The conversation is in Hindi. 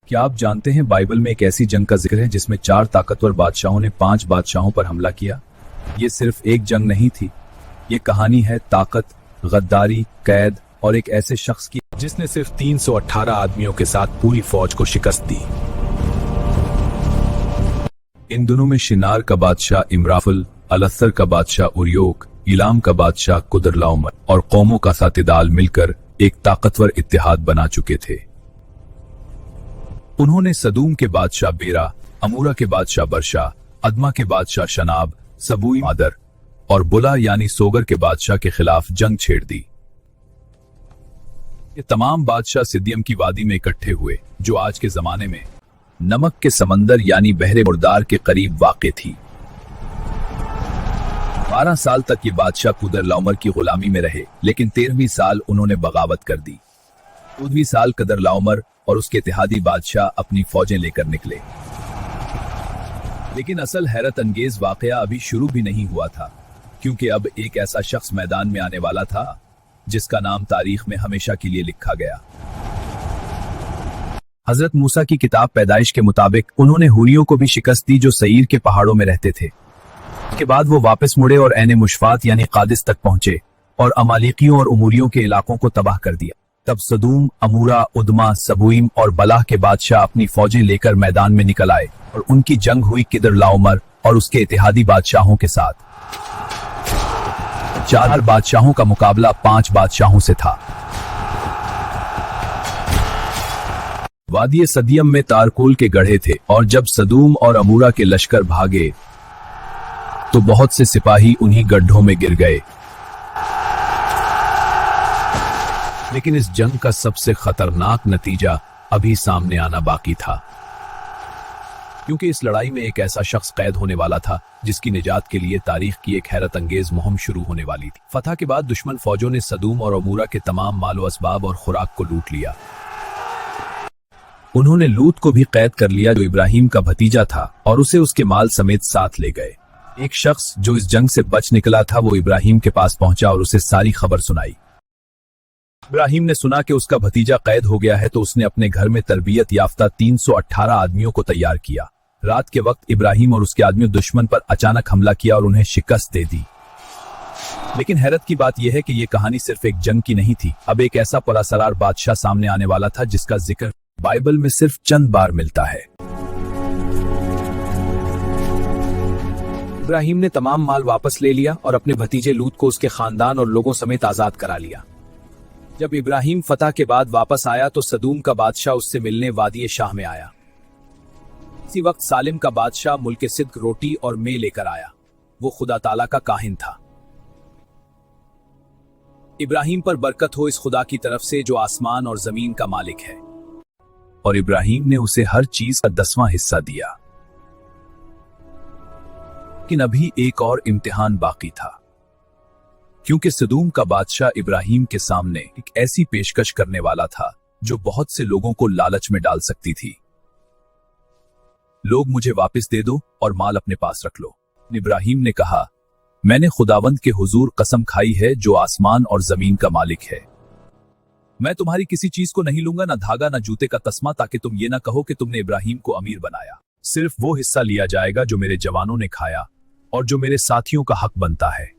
क्या आप जानते हैं बाइबल में एक ऐसी जंग का जिक्र है जिसमें 4 ताकतवर बादशाहों ने 5 बादशाहों पर हमला किया। ये सिर्फ एक जंग नहीं थी, ये कहानी है ताकत, गद्दारी, कैद और एक ऐसे शख्स की जिसने सिर्फ 318 आदमियों के साथ पूरी फौज को शिकस्त दी। इन दोनों में शिनार का बादशाह इमराफल, अलस्तर का बादशाह उर्योक, इलाम का बादशाह कुदरलाउमर और कौमों का साथीदाल मिलकर एक ताकतवर इत्तेहाद बना चुके थे। उन्होंने सदूम के बादशाह बेरा, अमूरा के बादशाह बरशा, अदमा के बादशाह शनाब, सबूई मादर और बुला यानी सोगर के बादशाह के खिलाफ जंग छेड़ दी। ये तमाम बादशाह सिद्दियम की वादी में इकट्ठे हुए, जो आज के जमाने में नमक के समंदर यानी बहरे मुर्दार के करीब वाक़े थी। 12 साल तक ये बादशाह कुदरलाउमर की गुलामी में रहे, लेकिन 13वीं साल उन्होंने बगावत कर दी। 14वीं साल कुदरलाउमर और उसके इत्तेहादी बादशाह अपनी फौजें लेकर निकले। लेकिन असल हैरत अंगेज वाकया अभी शुरू भी नहीं हुआ था, क्योंकि अब एक ऐसा शख्स मैदान में आने वाला था जिसका नाम तारीख में हमेशा के लिए लिखा गया। हजरत मूसा की किताब पैदाइश के मुताबिक उन्होंने हुरियों को भी शिकस्त दी जो सईर के पहाड़ों में रहते थे। उसके बाद वो वापस मुड़े और ऐने मुशफात यानी कादिस तक पहुंचे और अमालिकियों और उमूरियों के इलाकों को तबाह कर दिया। तब सदूम, अमूरा, उदमा, सबूइम और बलाह के बादशाह अपनी फौजें लेकर मैदान में निकल आए और उनकी जंग हुई कुदरलाउमर और उसके इत्तेहादी बादशाहों के साथ। 4 बादशाहों का मुकाबला 5 बादशाहों से था। वादी सदियम में तारकुल के गढ़े थे और जब सदूम और अमूरा के लश्कर भागे तो बहुत से सिपाही उन्हीं गड्ढों में गिर गए। लेकिन इस जंग का सबसे खतरनाक नतीजा अभी सामने आना बाकी था, क्योंकि इस लड़ाई में एक ऐसा शख्स कैद होने वाला था जिसकी निजात के लिए तारीख की एक हैरत अंगेज मुहिम शुरू होने वाली थी। फतह के बाद दुश्मन फौजों ने सदूम और अमूरा के तमाम मालो असबाब और खुराक को लूट लिया। उन्होंने लूत को भी कैद कर लिया, जो इब्राहिम का भतीजा था, और उसे उसके माल समेत साथ ले गए। एक शख्स जो इस जंग से बच निकला था वो इब्राहिम के पास पहुंचा और उसे सारी खबर सुनाई। इब्राहिम ने सुना कि उसका भतीजा कैद हो गया है तो उसने अपने घर में तरबियत याफ्ता 318 आदमियों को तैयार किया। रात के वक्त इब्राहिम और उसके आदमियों दुश्मन पर अचानक हमला किया और उन्हें शिकस्त दे दी। लेकिन हैरत की बात यह है कि यह कहानी सिर्फ एक जंग की नहीं थी। अब एक ऐसा पुरअसरार बादशाह सामने आने वाला था जिसका जिक्र बाइबल में सिर्फ चंद बार मिलता है। इब्राहिम ने तमाम माल वापस ले लिया और अपने भतीजे लूत को उसके खानदान और लोगों समेत आजाद करा लिया। जब इब्राहिम फतह के बाद वापस आया तो सदूम का बादशाह उससे मिलने वादी शाह में आया। इसी वक्त सालिम का बादशाह मुल्के सिद्क रोटी और में लेकर आया। वो खुदा ताला का काहिन था। इब्राहिम पर बरकत हो इस खुदा की तरफ से जो आसमान और जमीन का मालिक है। और इब्राहिम ने उसे हर चीज का 10वां हिस्सा दिया। लेकिन अभी एक और इम्तिहान बाकी था, क्योंकि सदूम का बादशाह इब्राहिम के सामने एक ऐसी पेशकश करने वाला था जो बहुत से लोगों को लालच में डाल सकती थी। लोग मुझे वापस दे दो और माल अपने पास रख लो। इब्राहिम ने कहा, मैंने खुदावंद के हुजूर कसम खाई है जो आसमान और जमीन का मालिक है, मैं तुम्हारी किसी चीज को नहीं लूंगा, ना धागा ना जूते का तस्मा, ताकि तुम ये ना कहो कि तुमने इब्राहिम को अमीर बनाया। सिर्फ वो हिस्सा लिया जाएगा जो मेरे जवानों ने खाया और जो मेरे साथियों का हक बनता है।